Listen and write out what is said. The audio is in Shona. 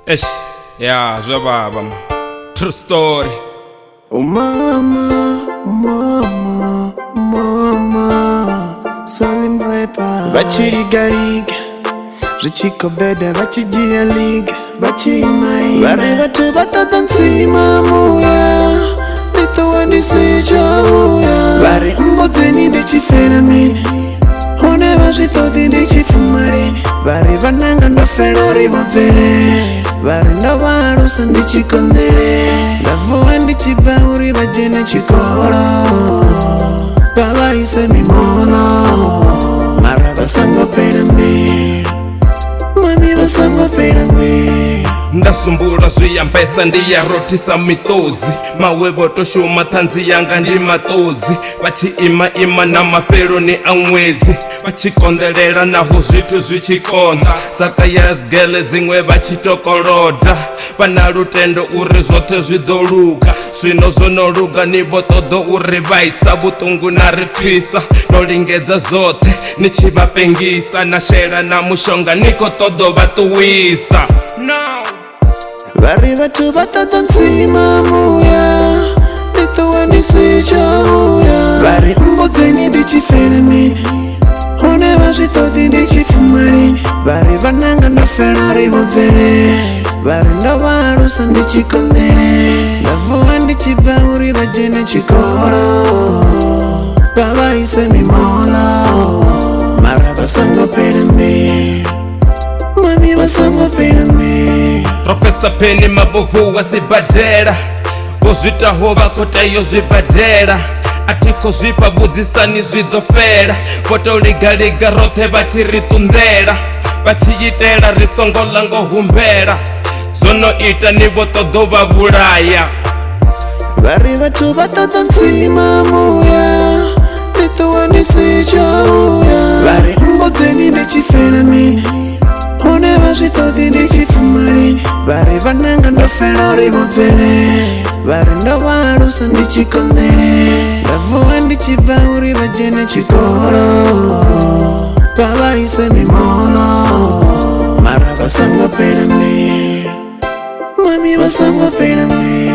Yeah, Jababa. True story. Oh mama, mama, mama, Salim Repa. Bachiri galiga, Richiko beda, bachijia liga, bachi mai. Bari batu batata nsima muya, Nito wani sijamuya. Bari mboteni dechi fela'ni, Hone bajito di dechi fumarini. Bari bananga ndo felori mavere, Bari ndo baru sandi chikondere. Lavu andi chibauri bajene chikoro, Baba ise mimono. Mara basango fela'ni, Mami basango fela'ni. Ndasumbula zviyampesa ndiyarotisa mitodzi, Mawebo toshuma tanzi yanga ndi matodzi. Vachiima na mafeloni a mwedzi, vachikondelela naho zvithu zvichikonda. Saka yazgele dzimwe vachitokoloda, vana lutendo uri zvote zvidoluka. Zvino zvonoluka nivo todo uri vaisa vutungu na ripfisa. Nolingedza zote nichivapengisa, nashela na mushonga niko todo vatuwisa. Bari batu batata nsima muya, Nito wani sijamuya. Bari mboteni dichi fela'ni, Hone bajito di dichi fumarini. Bari bananga ndo felori mavere, Bari ndo baru sandi chikondere. Lavu andi chibauri bajene chikoro, Baba ise mimono. Mara basango fela'ni, Mami basango fela'ni. Profesa Penny mabovu wazibadela, Vozvitaho vakotayo zvibadela. Atiko zvipa budzisani zvidofela, Votoligaliga rote vachiritundela. Vachiitela risongola ngohumbela, Zonoita nivo todo vavulaya. Bari batu batata nsima muya, Nito wani sijamuya. Bari mboteni dechi fela'ni, Hone bajito di dechi fumarini. Bari bananga ndo felori mavere, Bari ndo baru sandi chikondere. Lavu andi chibauri bajene chikoro, Baba ise mimono. Mara basango fela'ni, Mami basango fela'ni.